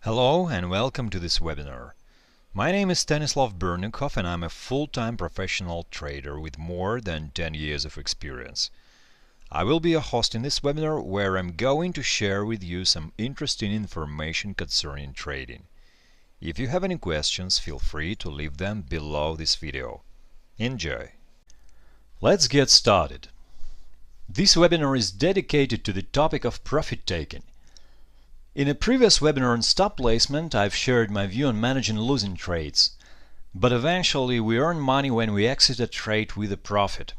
Hello and welcome to this webinar. My name is Stanislav Bernikov and I'm a full-time professional trader with more than 10 years of experience. I will be a host in this webinar where I'm going to share with you some interesting information concerning trading. If you have any questions, feel free to leave them below this video. Enjoy! Let's get started. This webinar is dedicated to the topic of profit taking. In a previous webinar on stop placement, I've shared my view on managing losing trades. But eventually we earn money when we exit a trade with a profit.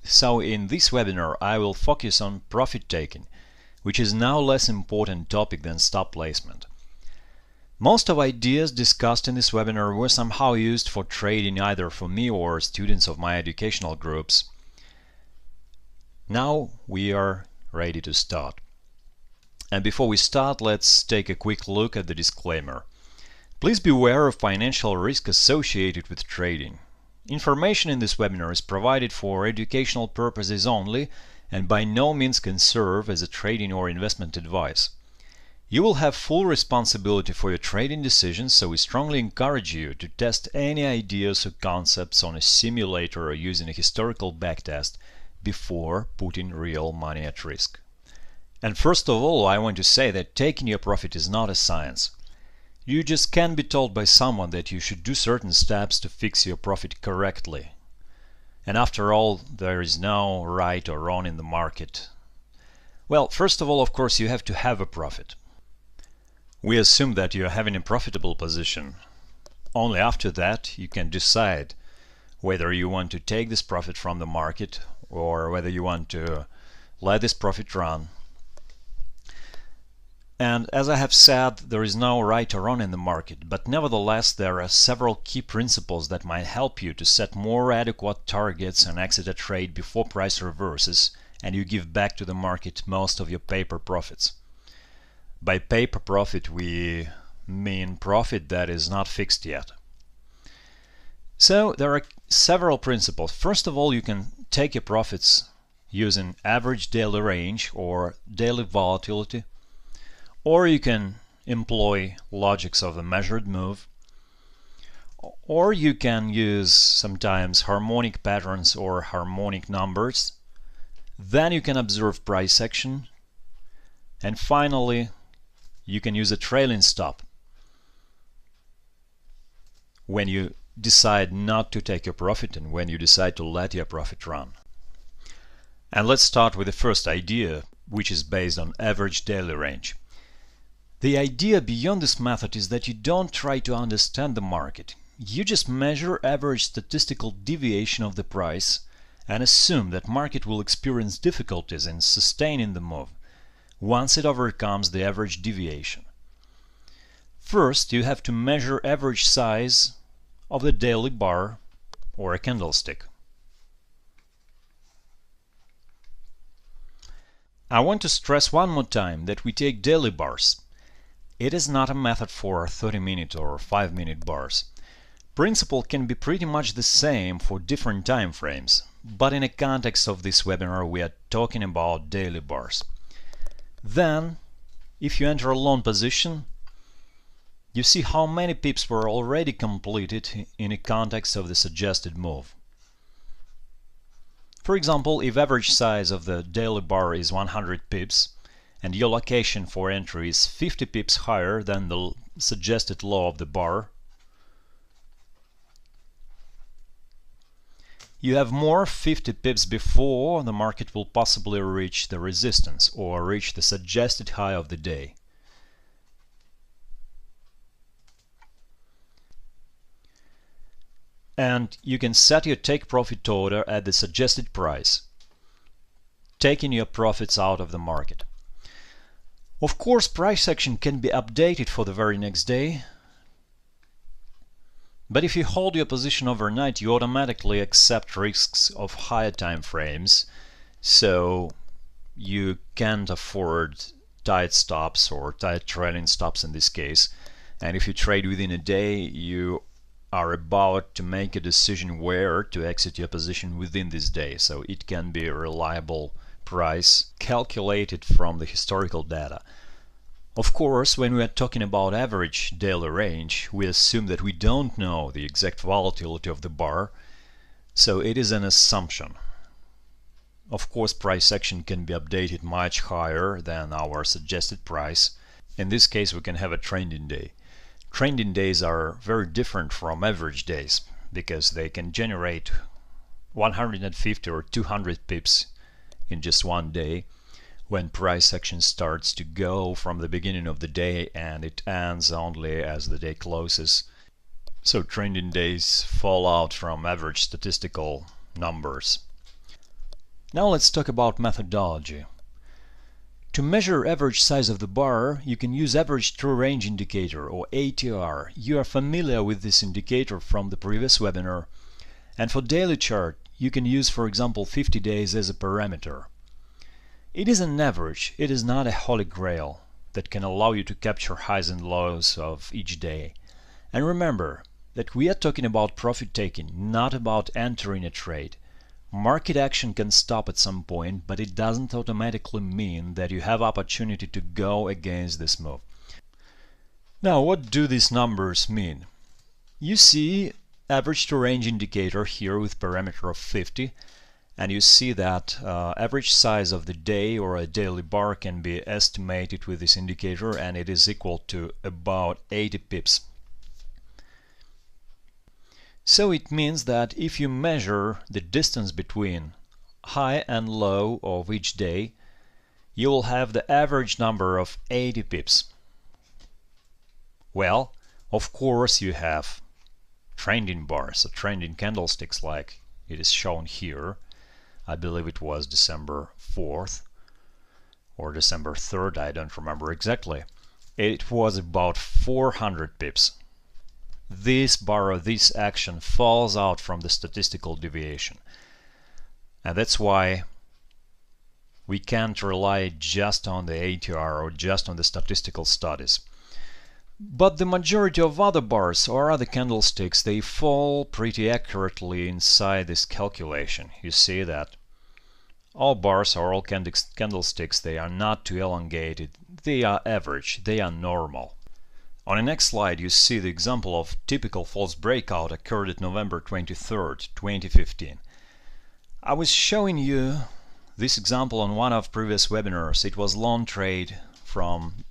So in this webinar I will focus on profit taking, which is now a less important topic than stop placement. Most of ideas discussed in this webinar were somehow used for trading either for me or students of my educational groups. Now we are ready to start. And before we start, let's take a quick look at the disclaimer. Please be aware of financial risk associated with trading. Information in this webinar is provided for educational purposes only and by no means can serve as a trading or investment advice. You will have full responsibility for your trading decisions, so we strongly encourage you to test any ideas or concepts on a simulator or using a historical backtest before putting real money at risk. And first of all, I want to say that taking your profit is not a science. You just can't be told by someone that you should do certain steps to fix your profit correctly. And after all, there is no right or wrong in the market. Well, first of all, of course, you have to have a profit. We assume that you are having a profitable position. Only after that you can decide whether you want to take this profit from the market or whether you want to let this profit run. And as I have said, there is no right or wrong in the market, but nevertheless there are several key principles that might help you to set more adequate targets and exit a trade before price reverses and you give back to the market most of your paper profits. By paper profit we mean profit that is not fixed yet. So there are several principles. First of all, you can take your profits using average daily range or daily volatility. Or you can employ logics of a measured move, or you can use sometimes harmonic patterns or harmonic numbers. Then you can observe price action, and finally you can use a trailing stop when you decide not to take your profit and when you decide to let your profit run. And let's start with the first idea, which is based on average daily range. The idea beyond this method is that you don't try to understand the market. You just measure average statistical deviation of the price and assume that market will experience difficulties in sustaining the move once it overcomes the average deviation. First, you have to measure average size of the daily bar or a candlestick. I want to stress one more time that we take daily bars. It is not a method for 30-minute or 5-minute bars. Principle can be pretty much the same for different time frames, but in the context of this webinar we are talking about daily bars. Then, if you enter a long position, you see how many pips were already completed in the context of the suggested move. For example, if average size of the daily bar is 100 pips, and your location for entry is 50 pips higher than the suggested low of the bar, you have more 50 pips before the market will possibly reach the resistance or reach the suggested high of the day. And you can set your take profit order at the suggested price, taking your profits out of the market. Of course, price action can be updated for the very next day, but if you hold your position overnight, you automatically accept risks of higher time frames, so you can't afford tight stops or tight trailing stops in this case. And if you trade within a day, you are about to make a decision where to exit your position within this day, so it can be a reliable price calculated from the historical data. Of course, when we are talking about average daily range, we assume that we don't know the exact volatility of the bar, so it is an assumption. Of course, price action can be updated much higher than our suggested price. In this case, we can have a trending day. Trending days are very different from average days because they can generate 150 or 200 pips in just one day, when price action starts to go from the beginning of the day and it ends only as the day closes. So trending days fall out from average statistical numbers. Now let's talk about methodology. To measure average size of the bar, you can use average true range indicator, or ATR. You are familiar with this indicator from the previous webinar. And for daily chart, you can use, for example, 50 days as a parameter. It is an average, it is not a holy grail that can allow you to capture highs and lows of each day. And remember that we are talking about profit taking, not about entering a trade. Market action can stop at some point, but it doesn't automatically mean that you have opportunity to go against this move. Now, what do these numbers mean? You see average to range indicator here with parameter of 50, and you see that average size of the day or a daily bar can be estimated with this indicator, and it is equal to about 80 pips. So it means that if you measure the distance between high and low of each day, you will have the average number of 80 pips. Well, of course you have trending bars, or trending candlesticks like it is shown here. I believe it was December 4th or December 3rd, I don't remember exactly. It was about 400 pips. This bar or this action falls out from the statistical deviation. And that's why we can't rely just on the ATR or just on the statistical studies. But the majority of other bars or other candlesticks, they fall pretty accurately inside this calculation. You see that all bars or all candlesticks, they are not too elongated, they are average, they are normal. On the next slide you see the example of typical false breakout occurred at November 23rd, 2015. I was showing you this example on one of previous webinars. It was long trade from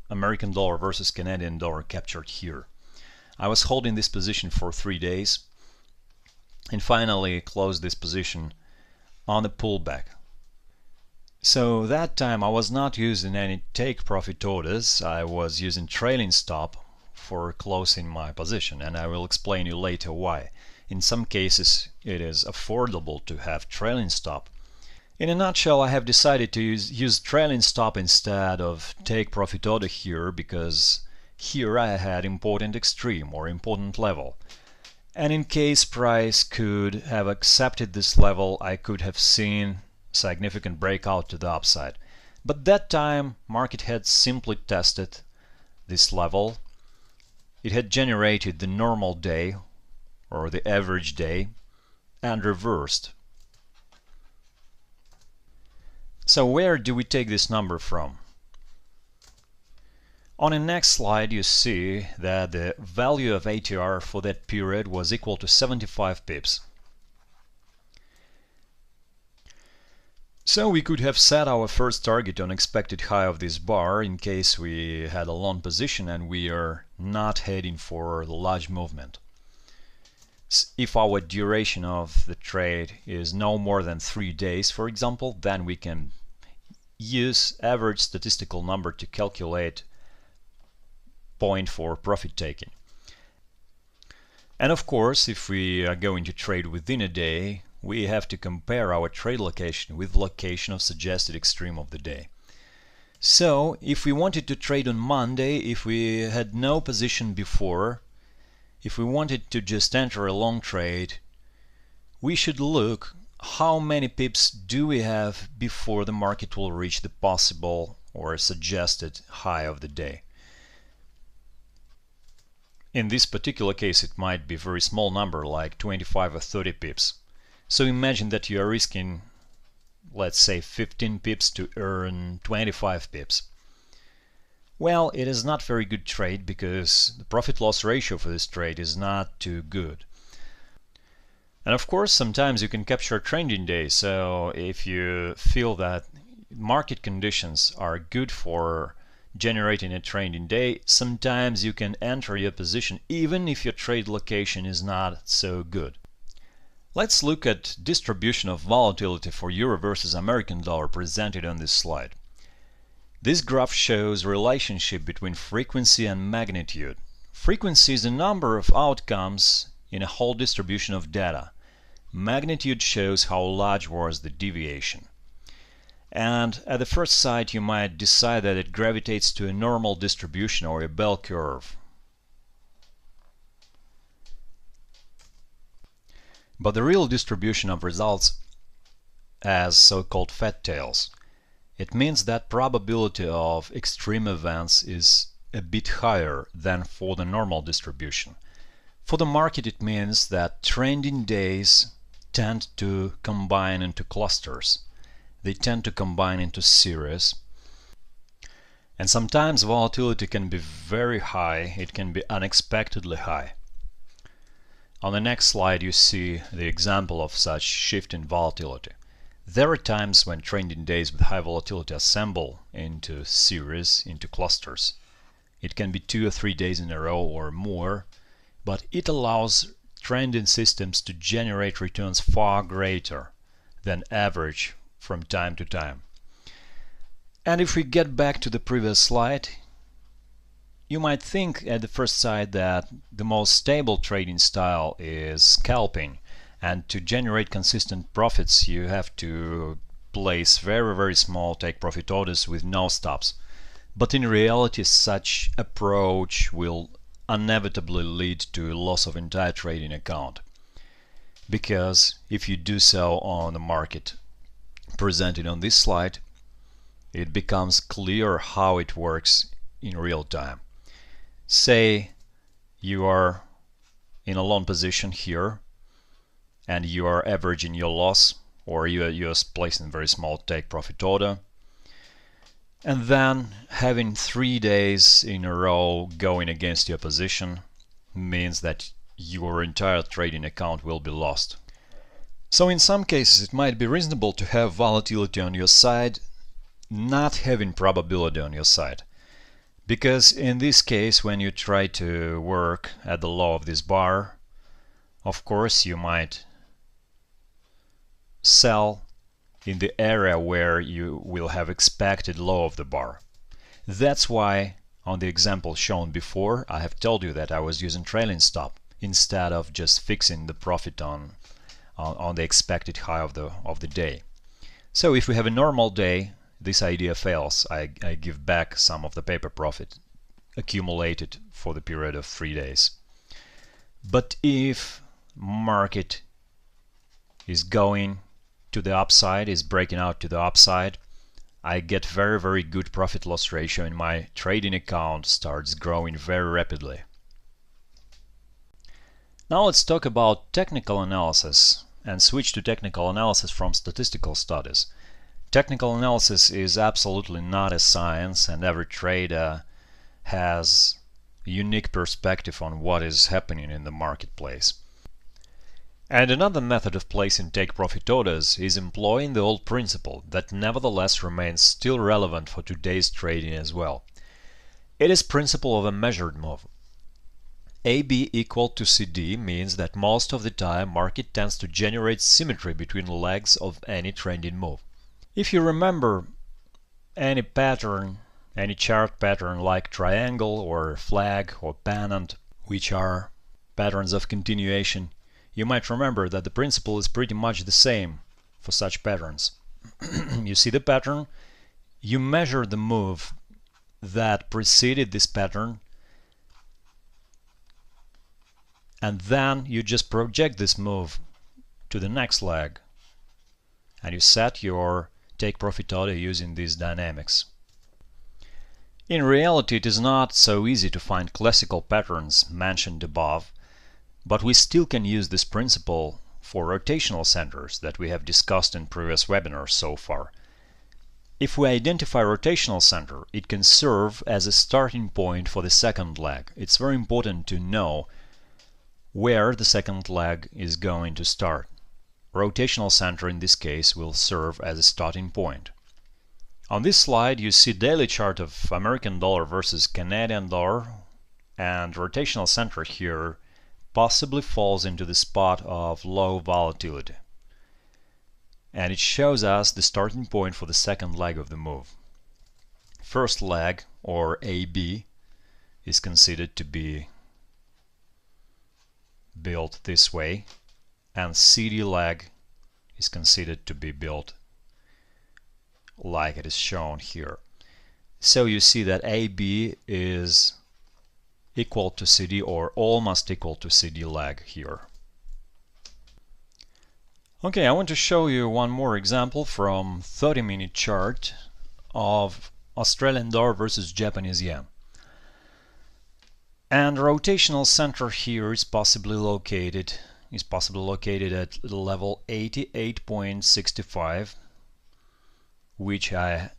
American dollar versus Canadian dollar captured here. I was holding this position for 3 days and finally closed this position on a pullback. So that time I was not using any take profit orders, I was using trailing stop for closing my position, and I will explain you later why. In some cases it is affordable to have trailing stop. In a nutshell, I have decided to use trailing stop instead of take profit order here because here I had important extreme or important level. And in case price could have accepted this level, I could have seen significant breakout to the upside. But that time market had simply tested this level. It had generated the normal day or the average day and reversed. So where do we take this number from? On the next slide you see that the value of ATR for that period was equal to 75 pips. So we could have set our first target on expected high of this bar in case we had a long position and we are not heading for the large movement. If our duration of the trade is no more than 3 days, for example, then we can use average statistical number to calculate point for profit taking. And of course, if we are going to trade within a day, we have to compare our trade location with location of suggested extreme of the day. So if we wanted to trade on Monday, if we had no position before, if we wanted to just enter a long trade, we should look how many pips do we have before the market will reach the possible or suggested high of the day. In this particular case it might be a very small number like 25 or 30 pips. So imagine that you are risking, let's say, 15 pips to earn 25 pips. Well, it is not very good trade because the profit-loss ratio for this trade is not too good. And of course, sometimes you can capture a trending day, so if you feel that market conditions are good for generating a trending day, sometimes you can enter your position even if your trade location is not so good. Let's look at distribution of volatility for euro versus American dollar presented on this slide. This graph shows relationship between frequency and magnitude. Frequency is the number of outcomes in a whole distribution of data. Magnitude shows how large was the deviation. And at the first sight you might decide that it gravitates to a normal distribution or a bell curve. But the real distribution of results as so-called fat tails. It means that probability of extreme events is a bit higher than for the normal distribution. For the market it means that trending days tend to combine into clusters. They tend to combine into series. And sometimes volatility can be very high, it can be unexpectedly high. On the next slide you see the example of such shift in volatility. There are times when trending days with high volatility assemble into series, into clusters. It can be 2 or 3 days in a row or more, but it allows trending systems to generate returns far greater than average from time to time. And if we get back to the previous slide, you might think at the first sight that the most stable trading style is scalping, and to generate consistent profits you have to place very small take profit orders with no stops. But in reality such approach will inevitably lead to a loss of entire trading account, because if you do so on the market presented on this slide, it becomes clear how it works in real time. Say you are in a long position here and you are averaging your loss, or you are placing a very small take profit order, and then having 3 days in a row going against your position means that your entire trading account will be lost. So in some cases it might be reasonable to have volatility on your side, not having probability on your side. Because in this case, when you try to work at the low of this bar, of course you might sell in the area where you will have expected low of the bar. That's why on the example shown before I have told you that I was using trailing stop instead of just fixing the profit on the expected high of the day. So if we have a normal day, this idea fails. I give back some of the paper profit accumulated for the period of 3 days. But if market is going to the upside, is breaking out to the upside, I get very good profit loss ratio and my trading account starts growing very rapidly. Now let's talk about technical analysis and switch to technical analysis from statistical studies. Technical analysis is absolutely not a science, and every trader has a unique perspective on what is happening in the marketplace. And another method of placing take profit orders is employing the old principle that nevertheless remains still relevant for today's trading as well. It is principle of a measured move. AB equal to CD means that most of the time market tends to generate symmetry between legs of any trending move. If you remember any pattern, any chart pattern like triangle or flag or pennant, which are patterns of continuation, you might remember that the principle is pretty much the same for such patterns. You see the pattern, you measure the move that preceded this pattern, and then you just project this move to the next leg, and you set your take profit order using these dynamics. In reality, it is not so easy to find classical patterns mentioned above, but we still can use this principle for rotational centers that we have discussed in previous webinars so far. If we identify rotational center, it can serve as a starting point for the second leg. It's very important to know where the second leg is going to start. Rotational center in this case will serve as a starting point. On this slide you see daily chart of American dollar versus Canadian dollar, and rotational center here possibly falls into the spot of low volatility. And it shows us the starting point for the second leg of the move. First leg, or AB, is considered to be built this way, and CD leg is considered to be built like it is shown here. So you see that AB is equal to CD, or almost equal to CD leg here. Okay, I want to show you one more example from 30-minute chart of Australian dollar versus Japanese yen. And rotational center here is possibly located at level 88.65, which I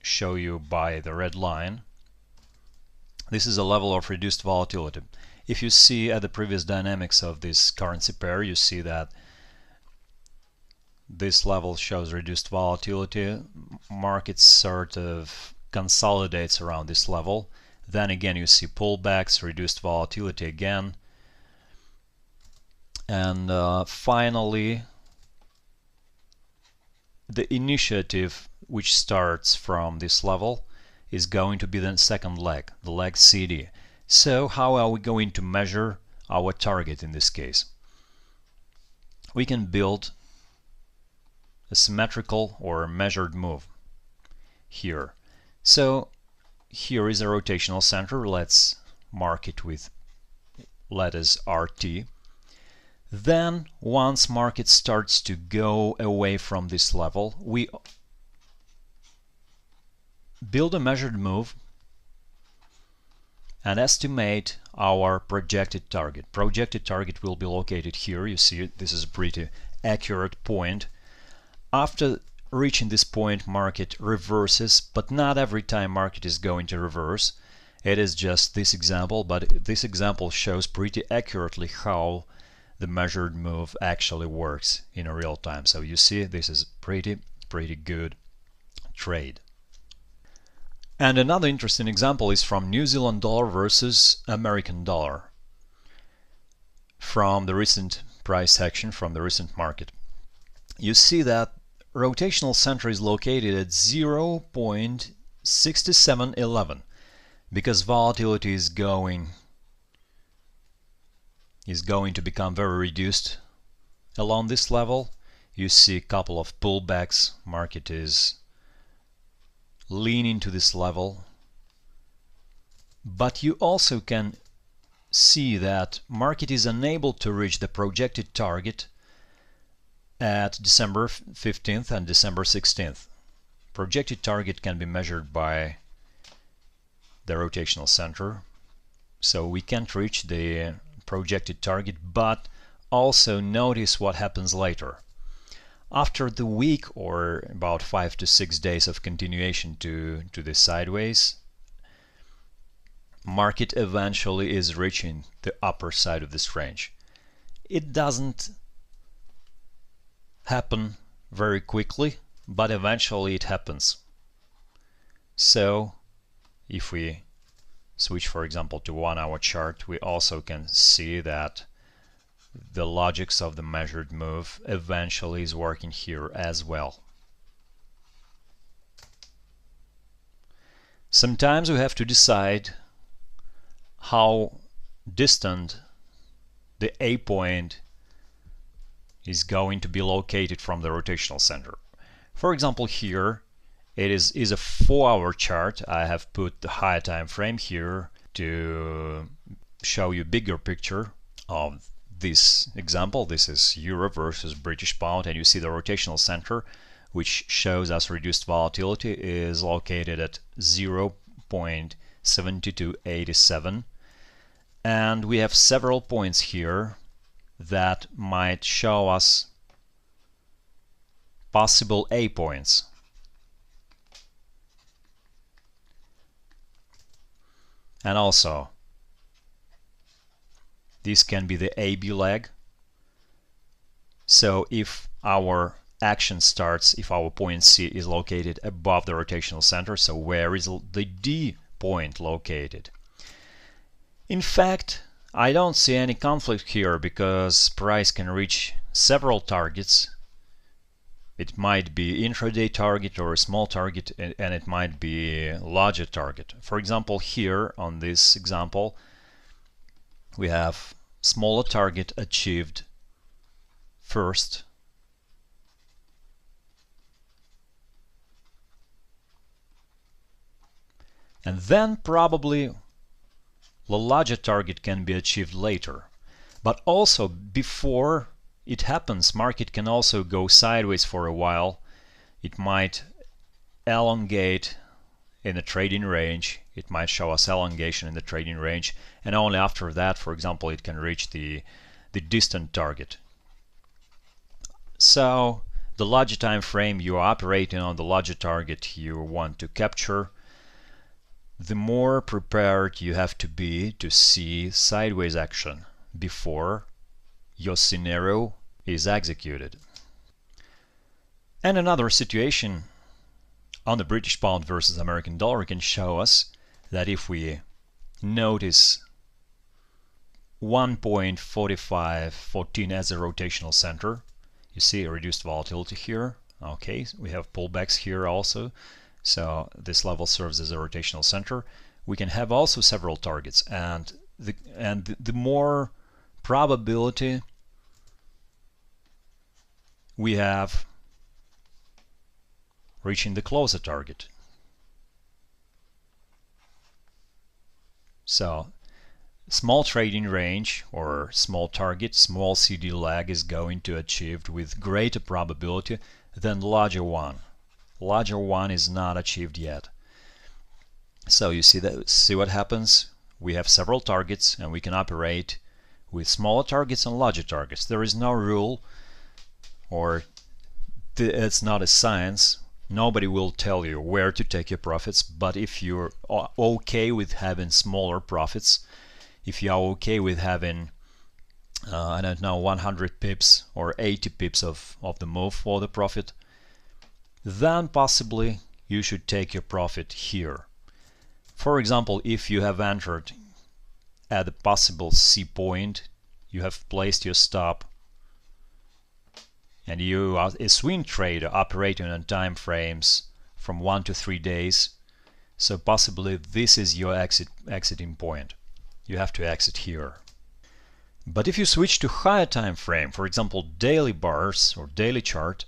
show you by the red line. This is a level of reduced volatility. If you see at the previous dynamics of this currency pair, you see that this level shows reduced volatility. Market sort of consolidates around this level. Then again you see pullbacks, reduced volatility again. And finally the initiative which starts from this level is going to be the second leg, the leg CD. So how are we going to measure our target in this case? We can build a symmetrical or measured move here. So here is a rotational center. Let's mark it with letters RT. Then once market starts to go away from this level, we build a measured move and estimate our projected target. Projected target will be located here. You see this is a pretty accurate point. After reaching this point, market reverses, but not every time market is going to reverse. It is just this example, but this example shows pretty accurately how the measured move actually works in a real time. So you see this is pretty good trade. And another interesting example is from New Zealand dollar versus American dollar, from the recent price action, from the recent market. You see that rotational center is located at 0.6711 because volatility is going to become very reduced along this level. You see a couple of pullbacks. Market is leaning to this level, but you also can see that market is unable to reach the projected target at December 15th and December 16th. Projected target can be measured by the rotational center, so we can't reach the projected target, but also notice what happens later. After the week or about 5 to 6 days of continuation to the sideways, market eventually is reaching the upper side of this range. It doesn't happen very quickly, but eventually it happens. So if we switch, for example, to 1 hour chart, we also can see that the logics of the measured move eventually is working here as well. Sometimes we have to decide how distant the A point is going to be located from the rotational center. For example, here it is a 4-hour chart. I have put the higher time frame here to show you bigger picture of this example. This is Euro versus British pound, and you see the rotational center, which shows us reduced volatility, is located at 0.7287, and we have several points here that might show us possible A points. And also this can be the AB leg. So if our action starts, if our point C is located above the rotational center, so where is the D point located? In fact, I don't see any conflict here because price can reach several targets. It might be intraday target or a small target, and it might be a larger target. For example, here on this example, we have smaller target achieved first, and then probably the larger target can be achieved later. But also before it happens, market can also go sideways for a while. It might elongate in the trading range. It might show us elongation in the trading range, and only after that, for example, it can reach the distant target. So the larger time frame you are operating on, the larger target you want to capture, the more prepared you have to be to see sideways action before your scenario is executed. And another situation on the British pound versus American dollar can show us that if we notice 1.4514 as a rotational center, you see a reduced volatility here. Okay, we have pullbacks here also. So this level serves as a rotational center. We can have also several targets, and the more probability we have reaching the closer target. So small trading range or small target, small CD lag is going to achieved with greater probability than larger one. Larger one is not achieved yet. So you see what happens? We have several targets and we can operate with smaller targets and larger targets. There is no rule, or it's not a science. Nobody will tell you where to take your profits, but if you're okay with having smaller profits, if you are okay with having I don't know, 100 pips or 80 pips of the move for the profit, then possibly you should take your profit here. For example, if you have entered at the possible C point, you have placed your stop, and you are a swing trader operating on time frames from 1 to 3 days, so possibly this is your exiting point. You have to exit here. But if you switch to higher time frame, for example daily bars or daily chart,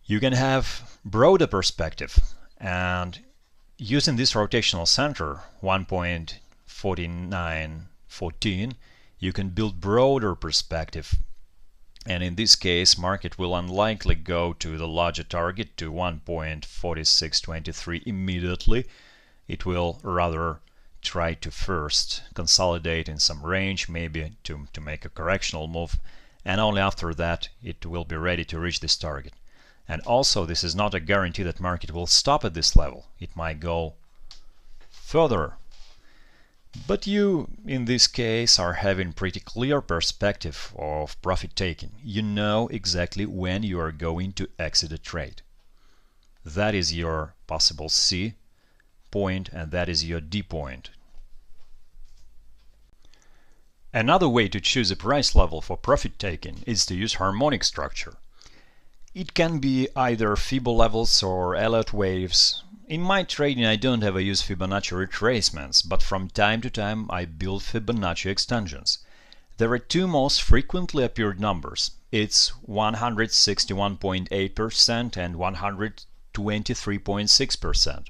you can have broader perspective, and using this rotational center 1.4914, you can build broader perspective. And in this case, market will unlikely go to the larger target, to 1.4623 immediately. It will rather try to first consolidate in some range, maybe to make a correctional move, and only after that it will be ready to reach this target. And also, this is not a guarantee that market will stop at this level. It might go further. But you, in this case, are having pretty clear perspective of profit taking. You know exactly when you are going to exit a trade. That is your possible C point, and that is your D point. Another way to choose a price level for profit taking is to use harmonic structure. It can be either Fibonacci levels or Elliott waves. In my trading I don't ever use Fibonacci retracements, but from time to time I build Fibonacci extensions. There are two most frequently appeared numbers. It's 161.8% and 123.6%.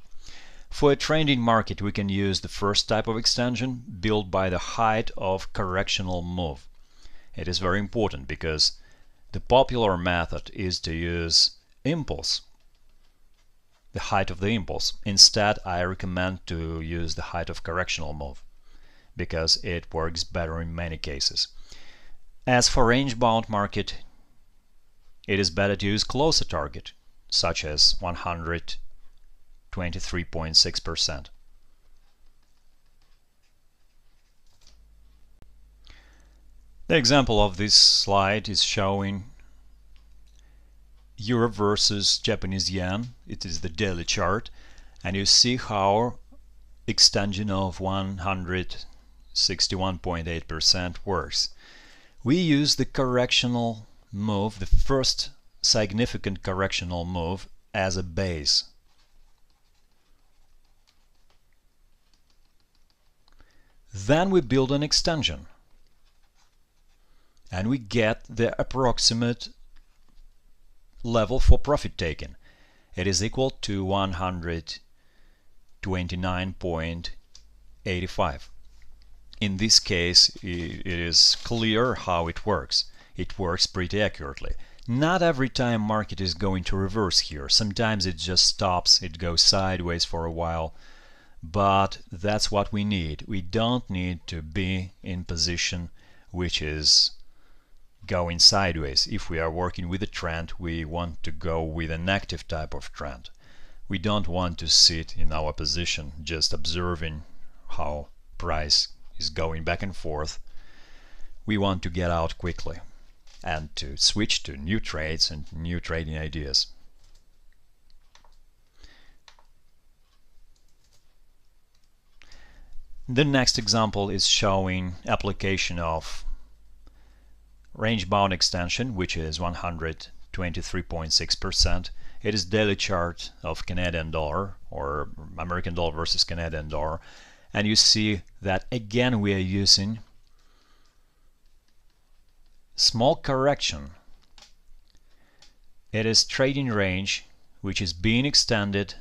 For a trending market we can use the first type of extension, built by the height of correctional move. It is very important because the popular method is to use impulse, the height of the impulse. Instead, I recommend to use the height of correctional move because it works better in many cases. As for range-bound market, it is better to use closer target, such as 123.6%. The example of this slide is showing Euro versus Japanese yen. It is the daily chart, and you see how extension of 161.8% works. We use the correctional move, the first significant correctional move, as a base. Then we build an extension, and we get the approximate level for profit taken. It is equal to 129.85. In this case, it is clear how it works. It works pretty accurately. Not every time market is going to reverse here. Sometimes it just stops, it goes sideways for a while. But that's what we need. We don't need to be in position which is going sideways. If we are working with a trend, we want to go with an active type of trend. We don't want to sit in our position just observing how price is going back and forth. We want to get out quickly and to switch to new trades and new trading ideas. The next example is showing application of range bound extension, which is 123.6%. It is daily chart of Canadian dollar or American dollar versus Canadian dollar, and you see that again we are using small correction. It is trading range which is being extended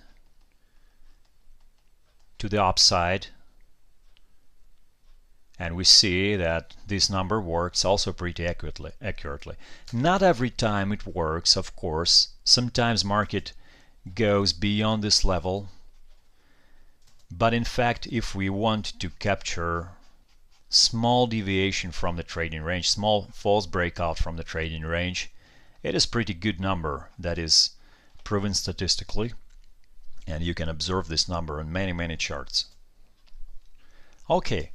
to the upside, and we see that this number works also pretty accurately. Not every time it works, of course. Sometimes market goes beyond this level, but in fact, if we want to capture small deviation from the trading range, small false breakout from the trading range, it is pretty good number that is proven statistically, and you can observe this number on many charts. Okay.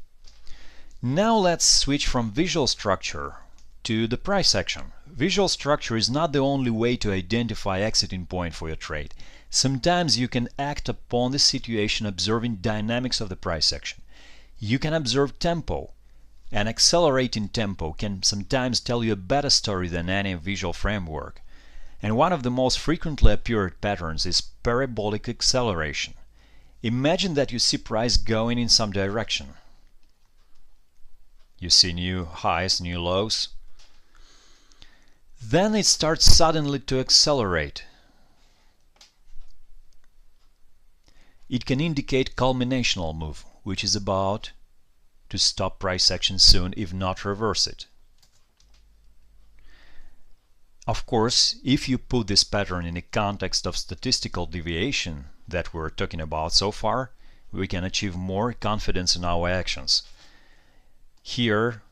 Now let's switch from visual structure to the price action. Visual structure is not the only way to identify exiting point for your trade. Sometimes you can act upon the situation observing dynamics of the price action. You can observe tempo. An accelerating tempo can sometimes tell you a better story than any visual framework. And one of the most frequently appeared patterns is parabolic acceleration. Imagine that you see price going in some direction. You see new highs, new lows. Then it starts suddenly to accelerate. It can indicate culminational move, which is about to stop price action soon, if not reverse it. Of course, if you put this pattern in the context of statistical deviation that we're talking about so far, we can achieve more confidence in our actions. Here,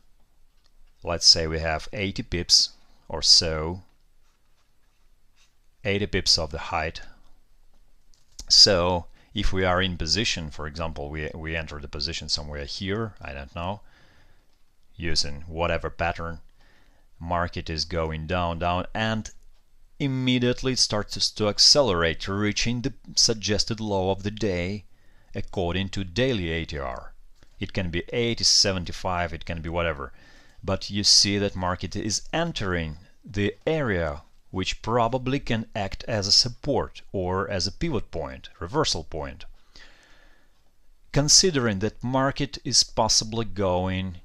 let's say we have 80 pips or so, 80 pips of the height. So if we are in position, for example, we enter the position somewhere here, I don't know, using whatever pattern, market is going down, and immediately it starts to accelerate, reaching the suggested low of the day according to daily ATR. It can be 80, 75, it can be whatever. But you see that market is entering the area which probably can act as a support or as a pivot point, reversal point. Considering that market is possibly going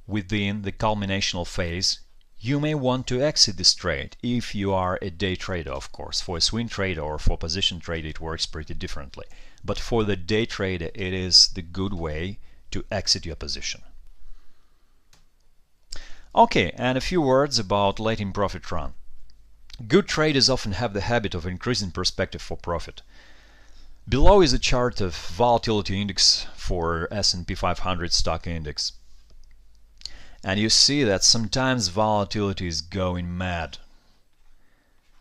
within the culminational phase, you may want to exit this trade if you are a day trader, of course. For a swing trader or for position trade it works pretty differently. But for the day trader it is the good way to exit your position. Okay, and a few words about letting profit run. Good traders often have the habit of increasing perspective for profit. Below is a chart of volatility index for S&P 500 stock index. And you see that sometimes volatility is going mad.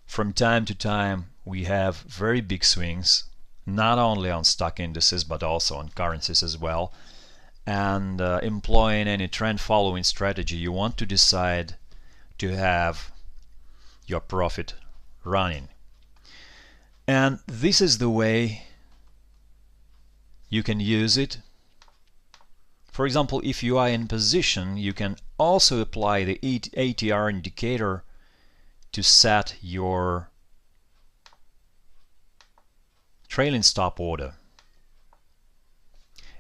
From time to time we have very big swings, not only on stock indices but also on currencies as well. and employing any trend following strategy, you want to decide to have your profit running. And this is the way you can use it. For example, if you are in position, you can also apply the ATR indicator to set your trailing stop order.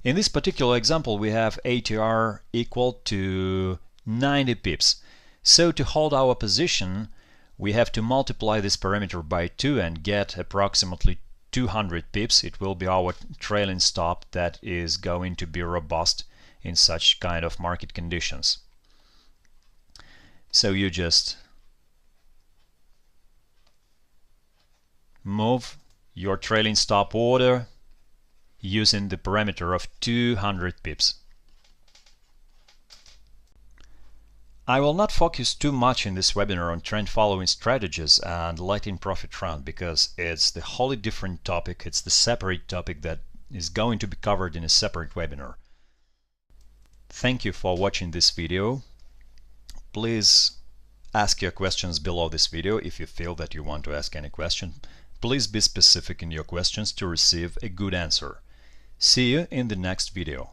In this particular example, we have ATR equal to 90 pips. So to hold our position, we have to multiply this parameter by 2 and get approximately 200 pips. It will be our trailing stop that is going to be robust in such kind of market conditions. So you just move your trailing stop order using the parameter of 200 pips. I will not focus too much in this webinar on trend following strategies and letting profit run, because it's the wholly different topic. It's the separate topic that is going to be covered in a separate webinar. Thank you for watching this video. Please ask your questions below this video if you feel that you want to ask any question. Please be specific in your questions to receive a good answer. See you in the next video.